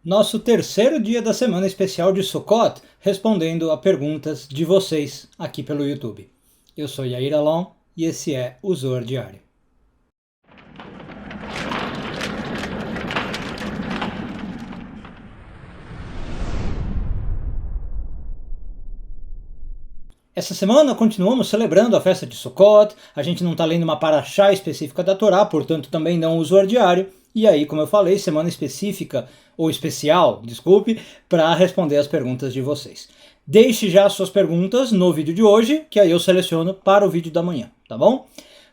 nosso terceiro dia da semana especial de Sukkot, respondendo a perguntas de vocês aqui pelo YouTube. Eu sou Yair Alon e esse é o Zohar Diário. Essa semana continuamos celebrando a festa de Sukkot, a gente não está lendo uma paraxá específica da Torá, portanto também não o Zohar Diário, e aí, como eu falei, semana específica, ou especial, desculpe, para responder as perguntas de vocês. Deixe já suas perguntas no vídeo de hoje, que aí eu seleciono para o vídeo da manhã, tá bom?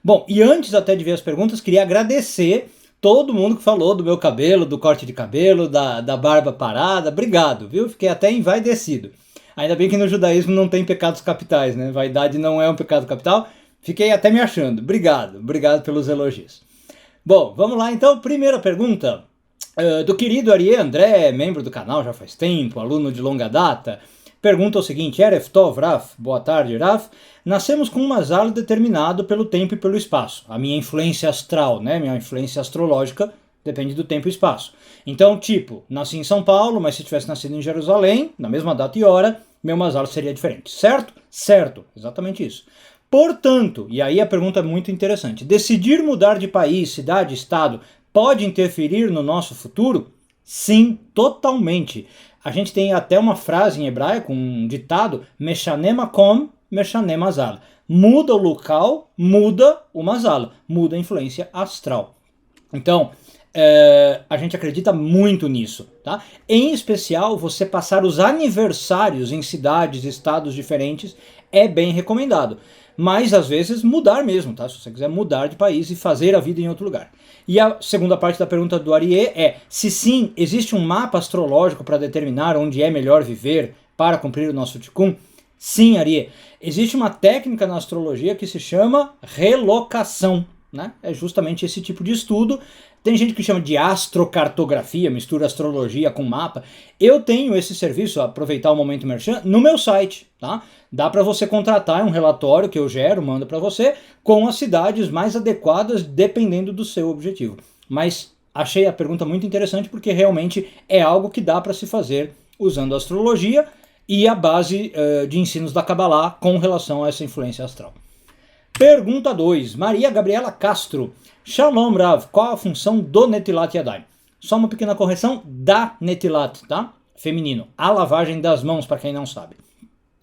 Bom, e antes até de ver as perguntas, queria agradecer todo mundo que falou do meu cabelo, do corte de cabelo, da barba parada, obrigado, viu? Fiquei até envaidecido. Ainda bem que no judaísmo não tem pecados capitais, né? Vaidade não é um pecado capital. Fiquei até me achando. Obrigado pelos elogios. Bom, vamos lá então. Primeira pergunta do querido Ariê André, membro do canal já faz tempo, aluno de longa data. Pergunta o seguinte: Erev Tov, Raf, boa tarde, Raf. Nascemos com um mazal determinado pelo tempo e pelo espaço. A minha influência astral, né? Minha influência astrológica depende do tempo e espaço. Então, tipo, nasci em São Paulo, mas se tivesse nascido em Jerusalém, na mesma data e hora, meu mazal seria diferente. Certo? Certo. Exatamente isso. Portanto, e aí a pergunta é muito interessante, decidir mudar de país, cidade, estado, pode interferir no nosso futuro? Sim, totalmente. A gente tem até uma frase em hebraico, um ditado, Meshané makom, meshané mazal. Muda o local, muda o mazal, muda a influência astral. Então, a gente acredita muito nisso, tá? Em especial, você passar os aniversários em cidades, estados diferentes é bem recomendado. Mas, às vezes, mudar mesmo, tá? Se você quiser mudar de país e fazer a vida em outro lugar. E a segunda parte da pergunta do Ariê é, se sim, existe um mapa astrológico para determinar onde é melhor viver para cumprir o nosso tikkun? Sim, Ariê. Existe uma técnica na astrologia que se chama relocação, né? É justamente esse tipo de estudo. Tem gente que chama de astrocartografia, mistura astrologia com mapa. Eu tenho esse serviço, aproveitar o momento merchan, no meu site, tá? Dá para você contratar um relatório que eu gero, mando para você, com as cidades mais adequadas, dependendo do seu objetivo. Mas achei a pergunta muito interessante porque realmente é algo que dá para se fazer usando a astrologia e a base de ensinos da Kabbalah com relação a essa influência astral. Pergunta 2, Maria Gabriela Castro. Shalom Rav, qual a função do Netilat Yadayim? Só uma pequena correção, da Netilat, tá? Feminino, a lavagem das mãos, para quem não sabe.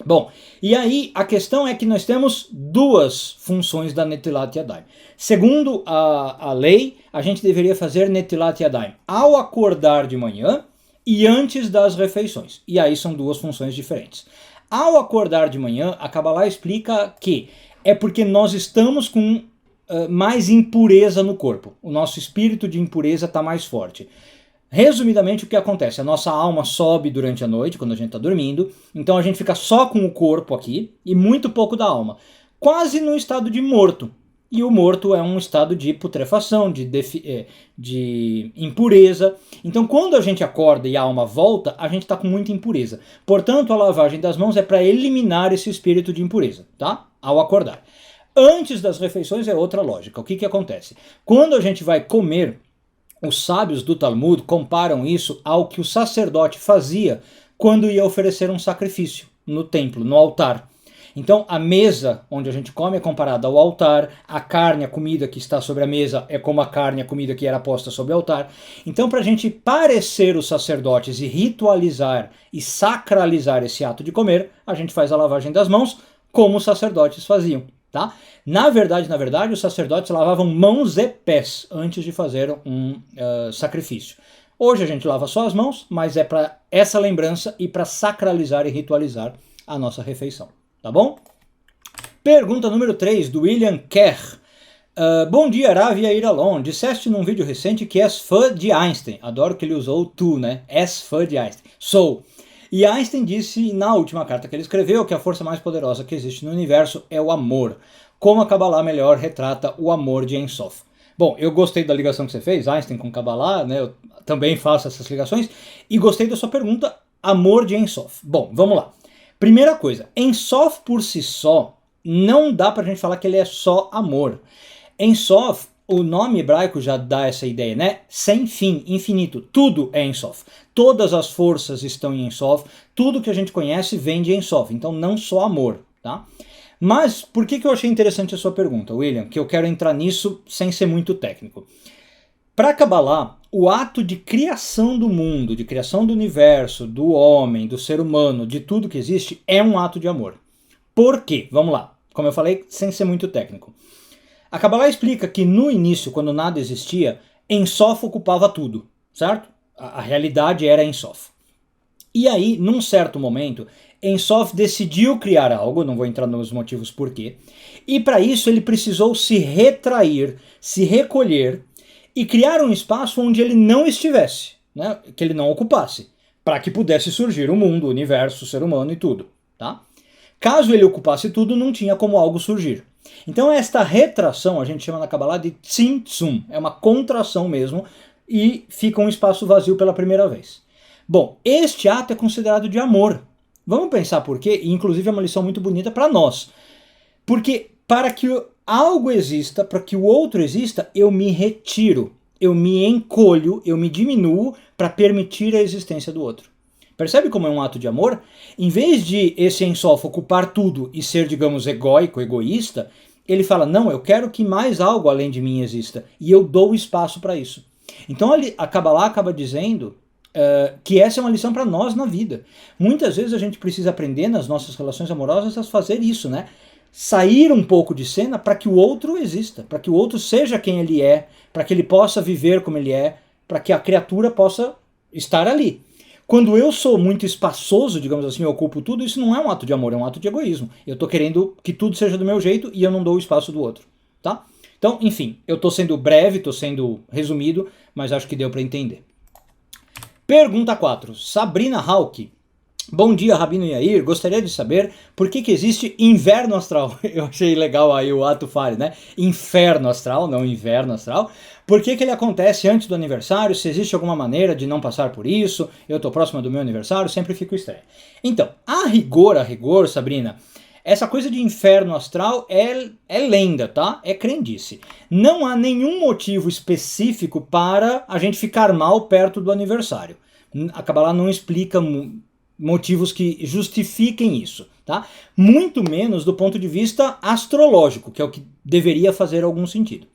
Bom, e aí a questão é que nós temos duas funções da Netilat Yadayim. Segundo a lei, a gente deveria fazer Netilat Yadayim ao acordar de manhã e antes das refeições. E aí são duas funções diferentes. Ao acordar de manhã, a Kabbalah explica que é porque nós estamos com mais impureza no corpo. O nosso espírito de impureza está mais forte. Resumidamente, o que acontece? A nossa alma sobe durante a noite, quando a gente está dormindo, então a gente fica só com o corpo aqui e muito pouco da alma. Quase no estado de morto. E o morto é um estado de putrefação, de impureza. Então, quando a gente acorda e a alma volta, a gente está com muita impureza. Portanto, a lavagem das mãos é para eliminar esse espírito de impureza, tá? Ao acordar. Antes das refeições é outra lógica. O que acontece? Quando a gente vai comer, os sábios do Talmud comparam isso ao que o sacerdote fazia quando ia oferecer um sacrifício no templo, no altar. Então a mesa onde a gente come é comparada ao altar, a carne, a comida que está sobre a mesa é como a carne, a comida que era posta sobre o altar. Então, para a gente parecer os sacerdotes e ritualizar e sacralizar esse ato de comer, a gente faz a lavagem das mãos como os sacerdotes faziam. Tá? Na verdade, os sacerdotes lavavam mãos e pés antes de fazer um sacrifício. Hoje a gente lava só as mãos, mas é para essa lembrança e para sacralizar e ritualizar a nossa refeição. Tá bom? Pergunta número 3, do William Kerr. Bom dia, Rav Yair Alon. Disseste num vídeo recente que és fã de Einstein. Adoro que ele usou tu, né? És fã de Einstein. Sou. E Einstein disse na última carta que ele escreveu que a força mais poderosa que existe no universo é o amor. Como a Kabbalah melhor retrata o amor de Ein Sof. Bom, eu gostei da ligação que você fez, Einstein com Kabbalah, né? Eu também faço essas ligações. E gostei da sua pergunta, amor de Ein Sof. Bom, vamos lá. Primeira coisa, Ein Sof por si só, não dá pra gente falar que ele é só amor. Ein Sof o nome hebraico já dá essa ideia, né? Sem fim, infinito. Tudo é Ein Sof. Todas as forças estão em Ein Sof. Tudo que a gente conhece vem de Ein Sof. Então não só amor, tá? Mas por que eu achei interessante a sua pergunta, William? Que eu quero entrar nisso sem ser muito técnico. Para Kabbalah, o ato de criação do mundo, de criação do universo, do homem, do ser humano, de tudo que existe, é um ato de amor. Por quê? Vamos lá. Como eu falei, sem ser muito técnico. A Kabbalah explica que no início, quando nada existia, Ein Sof ocupava tudo, certo? A realidade era Ein Sof. E aí, num certo momento, Ein Sof decidiu criar algo, não vou entrar nos motivos por quê, e para isso ele precisou se retrair, se recolher e criar um espaço onde ele não estivesse, né? Que ele não ocupasse, para que pudesse surgir o mundo, o universo, o ser humano e tudo, tá? Caso ele ocupasse tudo, não tinha como algo surgir. Então esta retração a gente chama na Kabbalah de tzimtzum, é uma contração mesmo, e fica um espaço vazio pela primeira vez. Bom, este ato é considerado de amor. Vamos pensar por quê? E inclusive é uma lição muito bonita para nós. Porque para que algo exista, para que o outro exista, eu me retiro, eu me encolho, eu me diminuo para permitir a existência do outro. Percebe como é um ato de amor? Em vez de esse Ein Sof ocupar tudo e ser, digamos, egóico, egoísta, ele fala, não, eu quero que mais algo além de mim exista, e eu dou espaço para isso. Então a Kabbalah acaba dizendo que essa é uma lição para nós na vida. Muitas vezes a gente precisa aprender nas nossas relações amorosas a fazer isso, né? Sair um pouco de cena para que o outro exista, para que o outro seja quem ele é, para que ele possa viver como ele é, para que a criatura possa estar ali. Quando eu sou muito espaçoso, digamos assim, eu ocupo tudo, isso não é um ato de amor, é um ato de egoísmo. Eu estou querendo que tudo seja do meu jeito e eu não dou o espaço do outro, tá? Então, enfim, eu estou sendo breve, estou sendo resumido, mas acho que deu para entender. Pergunta 4. Sabrina Hauck. Bom dia, Rabino Yair. Gostaria de saber por que existe inverno astral. Eu achei legal aí o ato falho, né? Inferno astral, não inverno astral. Por que ele acontece antes do aniversário? Se existe alguma maneira de não passar por isso? Eu tô próxima do meu aniversário, sempre fico estranho. Então, a rigor, Sabrina, essa coisa de inferno astral é lenda, tá? É crendice. Não há nenhum motivo específico para a gente ficar mal perto do aniversário. A Kabbalah não explica motivos que justifiquem isso, tá? Muito menos do ponto de vista astrológico, que é o que deveria fazer algum sentido.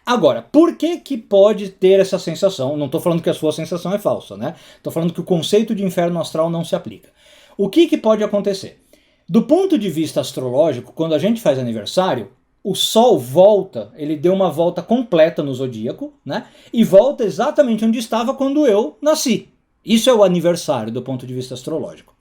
Agora, por que pode ter essa sensação? Não estou falando que a sua sensação é falsa, né? Estou falando que o conceito de inferno astral não se aplica. O que pode acontecer? Do ponto de vista astrológico, quando a gente faz aniversário, o Sol volta, ele deu uma volta completa no zodíaco, né? E volta exatamente onde estava quando eu nasci. Isso é o aniversário do ponto de vista astrológico.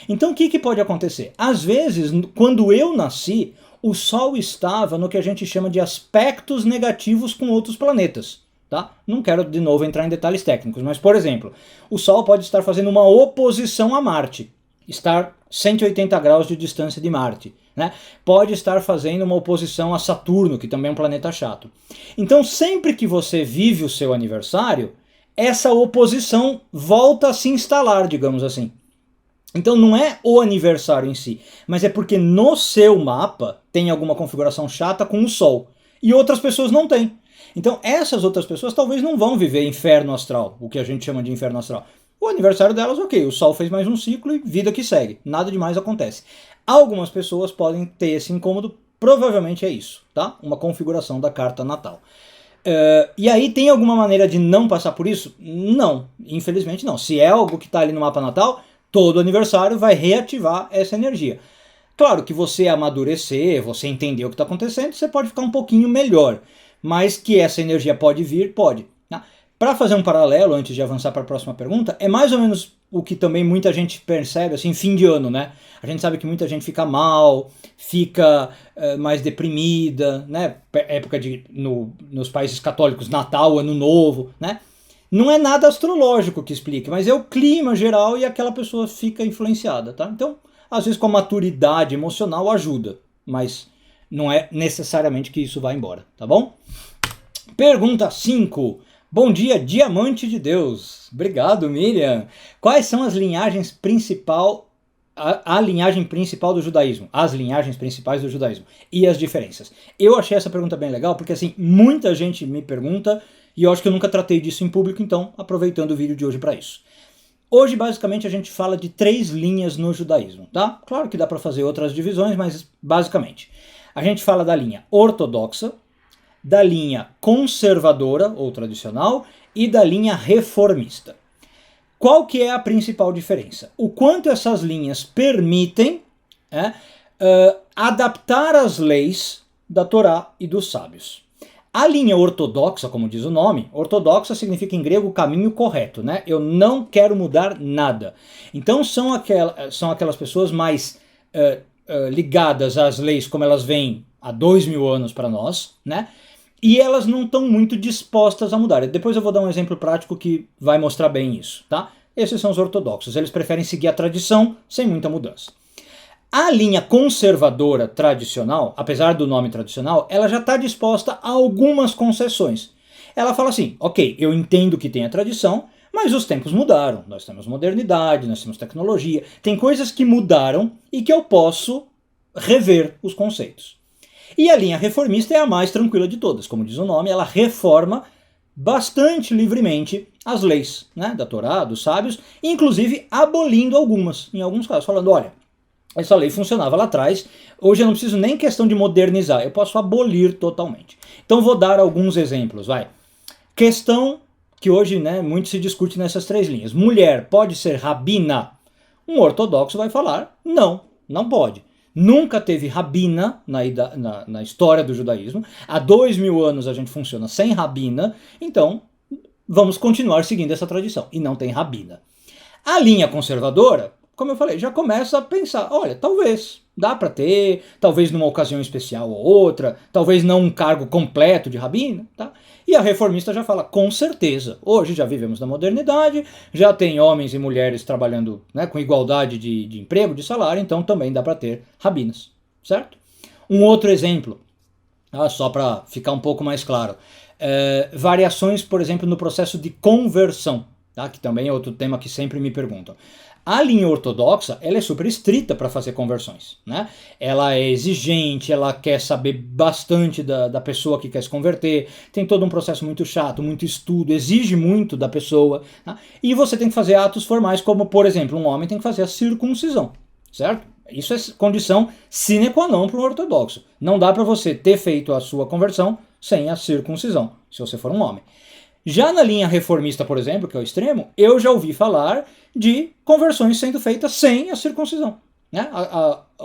Então o que pode acontecer? Às vezes, quando eu nasci, o Sol estava no que a gente chama de aspectos negativos com outros planetas. Tá? Não quero de novo entrar em detalhes técnicos, mas por exemplo, o Sol pode estar fazendo uma oposição a Marte, estar 180 graus de distância de Marte. Né? Pode estar fazendo uma oposição a Saturno, que também é um planeta chato. Então sempre que você vive o seu aniversário, essa oposição volta a se instalar, digamos assim. Então não é o aniversário em si, mas é porque no seu mapa tem alguma configuração chata com o Sol, e outras pessoas não têm. Então essas outras pessoas talvez não vão viver inferno astral, o que a gente chama de inferno astral. O aniversário delas, ok, o Sol fez mais um ciclo e vida que segue, nada demais acontece. Algumas pessoas podem ter esse incômodo, provavelmente é isso, tá? Uma configuração da carta natal. E aí tem alguma maneira de não passar por isso? Não, infelizmente não. Se é algo que está ali no mapa natal, todo aniversário vai reativar essa energia. Claro que você amadurecer, você entender o que está acontecendo, você pode ficar um pouquinho melhor. Mas que essa energia pode vir, pode. Tá? Para fazer um paralelo, antes de avançar para a próxima pergunta, é mais ou menos o que também muita gente percebe, assim, fim de ano, né? A gente sabe que muita gente fica mal, fica mais deprimida, né? Época nos países católicos, Natal, Ano Novo, né? Não é nada astrológico que explique, mas é o clima geral e aquela pessoa fica influenciada, tá? Então, às vezes com a maturidade emocional ajuda, mas não é necessariamente que isso vá embora, tá bom? Pergunta 5. Bom dia, diamante de Deus. Obrigado, Miriam. Quais são as linhagens principais a linhagem principal do judaísmo, as linhagens principais do judaísmo e as diferenças. Eu achei essa pergunta bem legal, porque assim, muita gente me pergunta e eu acho que eu nunca tratei disso em público, então aproveitando o vídeo de hoje para isso. Hoje, basicamente, a gente fala de 3 linhas no judaísmo, tá? Claro que dá para fazer outras divisões, mas basicamente, a gente fala da linha ortodoxa, da linha conservadora ou tradicional e da linha reformista. Qual que é a principal diferença? O quanto essas linhas permitem adaptar as leis da Torá e dos sábios. A linha ortodoxa, como diz o nome, ortodoxa significa em grego caminho correto, né? Eu não quero mudar nada. Então são aquelas pessoas mais ligadas às leis como elas vêm há 2000 anos para nós, né? E elas não estão muito dispostas a mudar. Depois eu vou dar um exemplo prático que vai mostrar bem isso, tá? Esses são os ortodoxos. Eles preferem seguir a tradição sem muita mudança. A linha conservadora tradicional, apesar do nome tradicional, ela já está disposta a algumas concessões. Ela fala assim, ok, eu entendo que tem a tradição, mas os tempos mudaram. Nós temos modernidade, nós temos tecnologia, tem coisas que mudaram e que eu posso rever os conceitos. E a linha reformista é a mais tranquila de todas. Como diz o nome, ela reforma bastante livremente as leis, né, da Torá, dos sábios, inclusive abolindo algumas, em alguns casos, falando, olha, essa lei funcionava lá atrás, hoje eu não preciso nem questão de modernizar, eu posso abolir totalmente. Então vou dar alguns exemplos, vai. Questão que hoje, né, muito se discute nessas 3 linhas. Mulher pode ser rabina? Um ortodoxo vai falar, não, não pode. Nunca teve rabina na história do judaísmo. Há 2000 anos a gente funciona sem rabina, então vamos continuar seguindo essa tradição. E não tem rabina. A linha conservadora, como eu falei, já começa a pensar, olha, talvez, dá para ter, talvez numa ocasião especial ou outra, talvez não um cargo completo de rabino, tá? E a reformista já fala, com certeza, hoje já vivemos na modernidade, já tem homens e mulheres trabalhando, né, com igualdade de emprego, de salário, então também dá para ter rabinas, certo? Um outro exemplo, só para ficar um pouco mais claro, variações, por exemplo, no processo de conversão, tá? Que também é outro tema que sempre me perguntam. A linha ortodoxa, ela é super estrita para fazer conversões, né? Ela é exigente, ela quer saber bastante da pessoa que quer se converter, tem todo um processo muito chato, muito estudo, exige muito da pessoa, tá? E você tem que fazer atos formais, como, por exemplo, um homem tem que fazer a circuncisão, certo? Isso é condição sine qua non para um ortodoxo. Não dá para você ter feito a sua conversão sem a circuncisão, se você for um homem. Já na linha reformista, por exemplo, que é o extremo, eu já ouvi falar de conversões sendo feitas sem a circuncisão, né?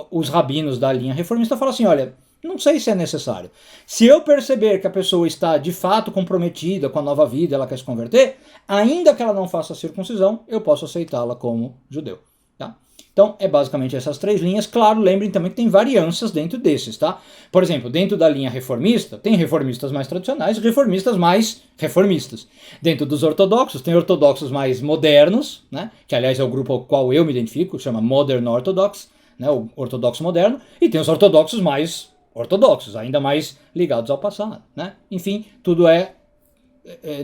Os rabinos da linha reformista falam assim, olha, não sei se é necessário. Se eu perceber que a pessoa está de fato comprometida com a nova vida, ela quer se converter, ainda que ela não faça a circuncisão, eu posso aceitá-la como judeu. Tá? Então, é basicamente essas 3 linhas. Claro, lembrem também que tem variâncias dentro desses, tá? Por exemplo, dentro da linha reformista, tem reformistas mais tradicionais e reformistas mais reformistas. Dentro dos ortodoxos, tem ortodoxos mais modernos, né? Que, aliás, é o grupo ao qual eu me identifico, chama Modern Orthodox, né? O ortodoxo moderno. E tem os ortodoxos mais ortodoxos, ainda mais ligados ao passado, né? Enfim, tudo é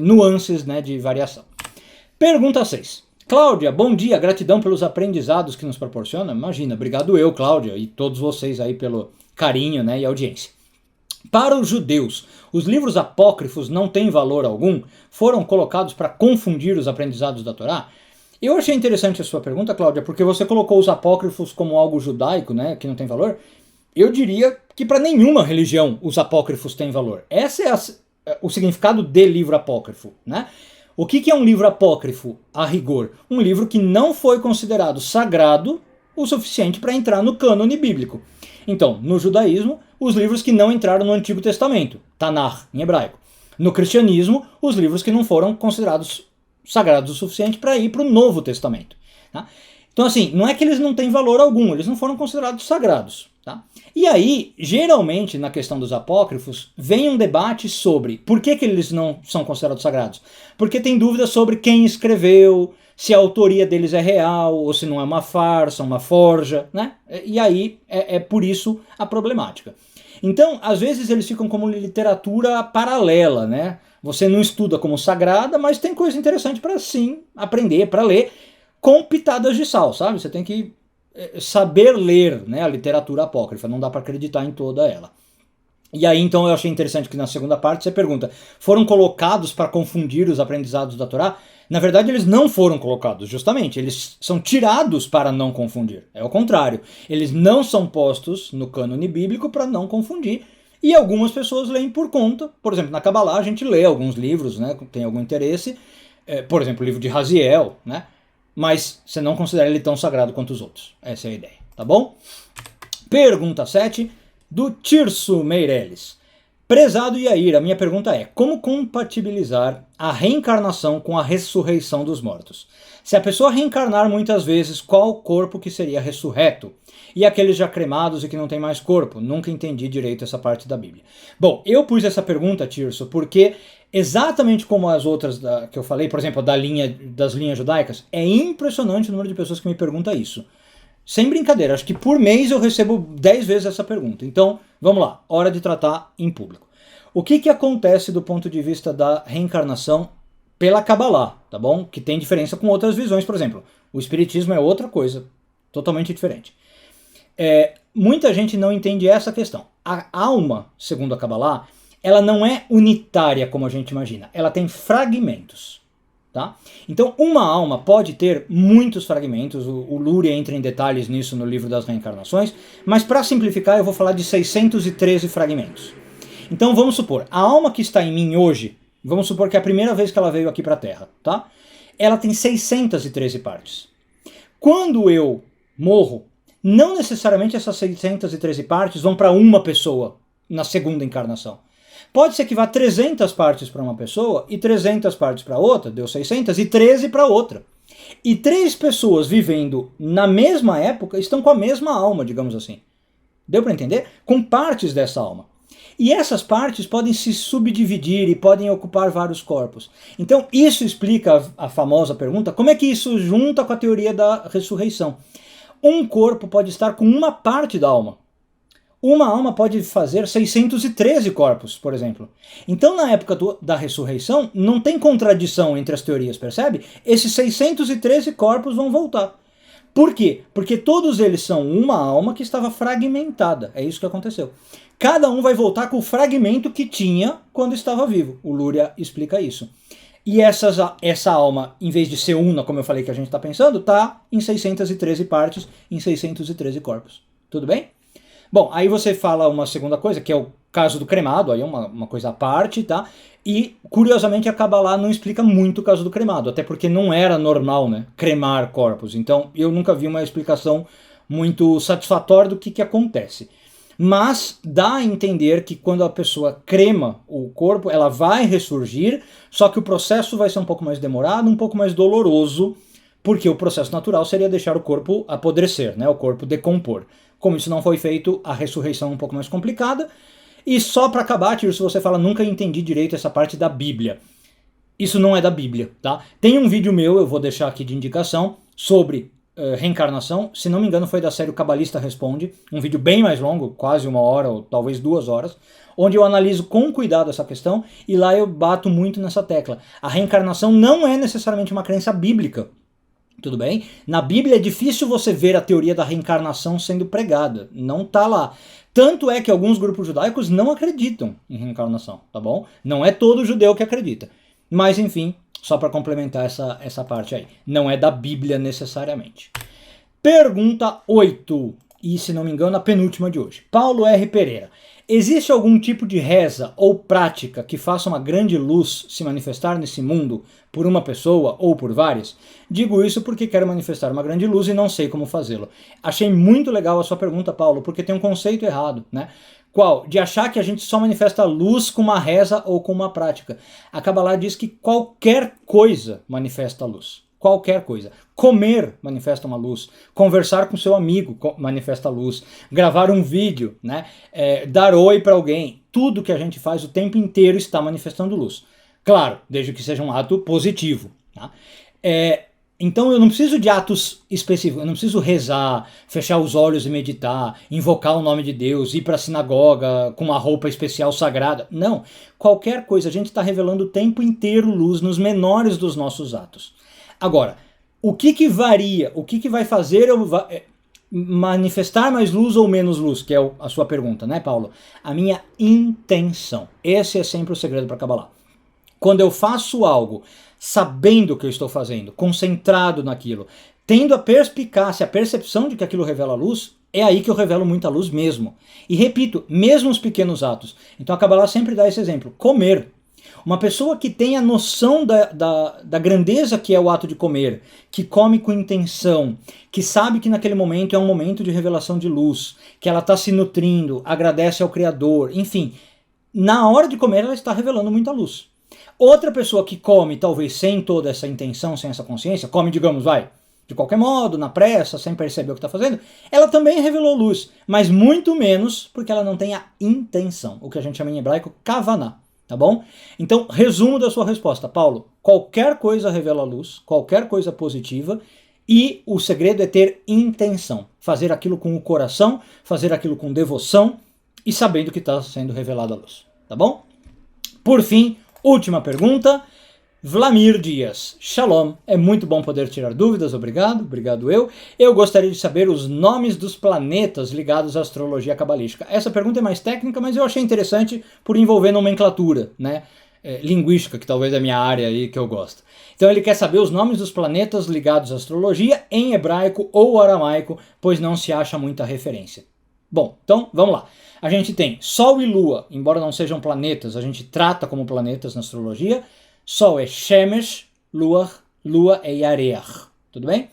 nuances, né, de variação. Pergunta 6. Cláudia, bom dia, gratidão pelos aprendizados que nos proporciona. Imagina, obrigado eu, Cláudia, e todos vocês aí pelo carinho, né, e audiência. Para os judeus, os livros apócrifos não têm valor algum? Foram colocados para confundir os aprendizados da Torá? Eu achei interessante a sua pergunta, Cláudia, porque você colocou os apócrifos como algo judaico, né, que não tem valor. Eu diria que para nenhuma religião os apócrifos têm valor. Esse é o significado de livro apócrifo, né? O que é um livro apócrifo, a rigor? Um livro que não foi considerado sagrado o suficiente para entrar no cânone bíblico. Então, no judaísmo, os livros que não entraram no Antigo Testamento, Tanakh, em hebraico. No cristianismo, os livros que não foram considerados sagrados o suficiente para ir para o Novo Testamento. Tá? Então, assim, não é que eles não têm valor algum, eles não foram considerados sagrados. Tá? E aí, geralmente, na questão dos apócrifos, vem um debate sobre por que eles não são considerados sagrados. Porque tem dúvidas sobre quem escreveu, se a autoria deles é real, ou se não é uma farsa, uma forja, né? E aí, é por isso a problemática. Então, às vezes eles ficam como literatura paralela, né? Você não estuda como sagrada, mas tem coisa interessante para sim aprender, para ler, com pitadas de sal, sabe? Você tem que saber ler, né, a literatura apócrifa, não dá para acreditar em toda ela. E aí então eu achei interessante que na segunda parte você pergunta, foram colocados para confundir os aprendizados da Torá? Na verdade eles não foram colocados, justamente, eles são tirados para não confundir, é o contrário. Eles não são postos no cânone bíblico para não confundir, e algumas pessoas leem por conta. Por exemplo, na Kabbalah a gente lê alguns livros, né, tem algum interesse, por exemplo, o livro de Raziel, né, mas você não considera ele tão sagrado quanto os outros. Essa é a ideia, tá bom? Pergunta 7, do Tirso Meirelles. Prezado Yair, a minha pergunta é, como compatibilizar a reencarnação com a ressurreição dos mortos? Se a pessoa reencarnar muitas vezes, qual o corpo que seria ressurreto? E aqueles já cremados e que não tem mais corpo? Nunca entendi direito essa parte da Bíblia. Bom, eu pus essa pergunta, Tirso, porque exatamente como as outras que eu falei, por exemplo, das linhas judaicas, é impressionante o número de pessoas que me perguntam isso. Sem brincadeira, acho que por mês eu recebo 10 vezes essa pergunta. Então, vamos lá, hora de tratar em público. O que acontece do ponto de vista da reencarnação pela Kabbalah, tá bom? Que tem diferença com outras visões, por exemplo. O Espiritismo é outra coisa, totalmente diferente. Muita gente não entende essa questão. A alma, segundo a Kabbalah, ela não é unitária como a gente imagina. Ela tem fragmentos. Tá? Então, uma alma pode ter muitos fragmentos, o Luria entra em detalhes nisso no livro das reencarnações, mas para simplificar eu vou falar de 613 fragmentos. Então vamos supor, a alma que está em mim hoje, vamos supor que é a primeira vez que ela veio aqui para a Terra, tá? Ela tem 613 partes. Quando eu morro, não necessariamente essas 613 partes vão para uma pessoa na segunda encarnação. Pode ser que vá 300 partes para uma pessoa e 300 partes para outra, deu 613 para outra. E 3 pessoas vivendo na mesma época estão com a mesma alma, digamos assim. Deu para entender? Com partes dessa alma. E essas partes podem se subdividir e podem ocupar vários corpos. Então isso explica a famosa pergunta, como é que isso junta com a teoria da ressurreição? Um corpo pode estar com uma parte da alma. Uma alma pode fazer 613 corpos, por exemplo. Então, na época da ressurreição, não tem contradição entre as teorias, percebe? Esses 613 corpos vão voltar. Por quê? Porque todos eles são uma alma que estava fragmentada. É isso que aconteceu. Cada um vai voltar com o fragmento que tinha quando estava vivo. O Luria explica isso. E essa alma, em vez de ser una, como eu falei que a gente está pensando, está em 613 partes, em 613 corpos. Tudo bem? Bom, aí você fala uma segunda coisa, que é o caso do cremado, aí é uma coisa à parte, tá? E, curiosamente, a Kabbalah não explica muito o caso do cremado, até porque não era normal, né, cremar corpos. Então, eu nunca vi uma explicação muito satisfatória do que acontece. Mas dá a entender que quando a pessoa crema o corpo, ela vai ressurgir, só que o processo vai ser um pouco mais demorado, um pouco mais doloroso, porque o processo natural seria deixar o corpo apodrecer, né, o corpo decompor. Como isso não foi feito, a ressurreição é um pouco mais complicada. E só para acabar, Tiro, se você fala, nunca entendi direito essa parte da Bíblia. Isso não é da Bíblia, tá? Tem um vídeo meu, eu vou deixar aqui de indicação, sobre reencarnação. Se não me engano foi da série O Cabalista Responde. Um vídeo bem mais longo, quase 1 hora ou talvez 2 horas. Onde eu analiso com cuidado essa questão. E lá eu bato muito nessa tecla. A reencarnação não é necessariamente uma crença bíblica. Tudo bem? Na Bíblia é difícil você ver a teoria da reencarnação sendo pregada. Não está lá. Tanto é que alguns grupos judaicos não acreditam em reencarnação, tá bom? Não é todo judeu que acredita. Mas, enfim, só para complementar essa parte aí. Não é da Bíblia necessariamente. Pergunta 8. E, se não me engano, a penúltima de hoje. Paulo R. Pereira. Existe algum tipo de reza ou prática que faça uma grande luz se manifestar nesse mundo por uma pessoa ou por várias? Digo isso porque quero manifestar uma grande luz e não sei como fazê-lo. Achei muito legal a sua pergunta, Paulo, porque tem um conceito errado, né? Qual? De achar que a gente só manifesta luz com uma reza ou com uma prática. A Kabbalah diz que qualquer coisa manifesta luz. Qualquer coisa. Comer manifesta uma luz. Conversar com seu amigo manifesta luz. Gravar um vídeo, né? Dar oi para alguém. Tudo que a gente faz o tempo inteiro está manifestando luz. Claro, desde que seja um ato positivo. Tá? Então eu não preciso de atos específicos. Eu não preciso rezar, fechar os olhos e meditar, invocar o nome de Deus, ir para a sinagoga com uma roupa especial sagrada. Não. Qualquer coisa. A gente está revelando o tempo inteiro luz nos menores dos nossos atos. Agora, o que varia, o que vai fazer manifestar mais luz ou menos luz, que é a sua pergunta, né, Paulo? A minha intenção. Esse é sempre o segredo para Kabbalah. Quando eu faço algo sabendo o que eu estou fazendo, concentrado naquilo, tendo a perspicácia, a percepção de que aquilo revela luz, é aí que eu revelo muita luz mesmo. E repito, mesmo os pequenos atos. Então a Kabbalah sempre dá esse exemplo. Comer. Uma pessoa que tem a noção da grandeza que é o ato de comer, que come com intenção, que sabe que naquele momento é um momento de revelação de luz, que ela está se nutrindo, agradece ao Criador, enfim, na hora de comer ela está revelando muita luz. Outra pessoa que come, talvez sem toda essa intenção, sem essa consciência, come, digamos, de qualquer modo, na pressa, sem perceber o que está fazendo, ela também revelou luz, mas muito menos porque ela não tem a intenção, o que a gente chama em hebraico kavaná. Tá bom? Então, resumo da sua resposta, Paulo. Qualquer coisa revela luz, qualquer coisa positiva, e o segredo é ter intenção. Fazer aquilo com o coração, fazer aquilo com devoção e sabendo que está sendo revelada a luz. Tá bom? Por fim, última pergunta. Vlamir Dias, Shalom, é muito bom poder tirar dúvidas, obrigado eu. Eu gostaria de saber os nomes dos planetas ligados à astrologia cabalística. Essa pergunta é mais técnica, mas eu achei interessante por envolver nomenclatura, né? Linguística, que talvez é a minha área aí que eu gosto. Então ele quer saber os nomes dos planetas ligados à astrologia em hebraico ou aramaico, pois não se acha muita referência. Bom, então vamos lá. A gente tem Sol e Lua, embora não sejam planetas, a gente trata como planetas na astrologia. Sol é Shemesh, Lua é Yareach, tudo bem?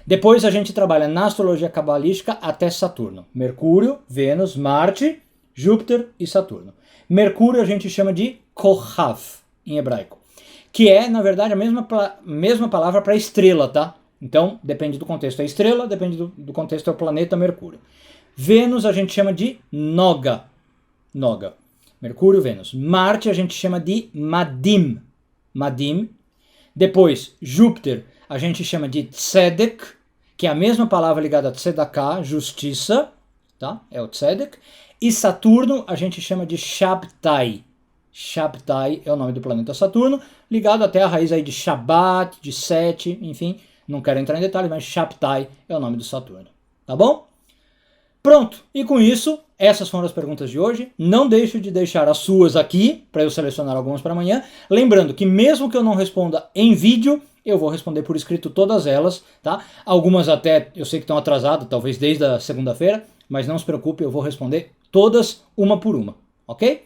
Depois a gente trabalha na astrologia cabalística até Saturno. Mercúrio, Vênus, Marte, Júpiter e Saturno. Mercúrio a gente chama de Kohav, em hebraico, que é, na verdade, a mesma palavra para estrela, tá? Então, depende do contexto, é estrela, depende do contexto, é o planeta Mercúrio. Vênus a gente chama de Noga. Mercúrio, Vênus. Marte a gente chama de Madim. Depois, Júpiter, a gente chama de Tzedek, que é a mesma palavra ligada a Tzedakah, justiça, tá? É o Tzedek. E Saturno, a gente chama de Shabtai. Shabtai é o nome do planeta Saturno, ligado até a raiz aí de Shabbat, de 7, enfim, não quero entrar em detalhes, mas Shabtai é o nome do Saturno, tá bom? Pronto, e com isso, essas foram as perguntas de hoje. Não deixe de deixar as suas aqui, para eu selecionar algumas para amanhã. Lembrando que mesmo que eu não responda em vídeo, eu vou responder por escrito todas elas, tá? Algumas até eu sei que estão atrasadas, talvez desde a segunda-feira, mas não se preocupe, eu vou responder todas, uma por uma, ok?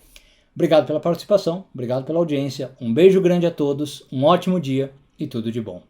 Obrigado pela participação, obrigado pela audiência, um beijo grande a todos, um ótimo dia e tudo de bom.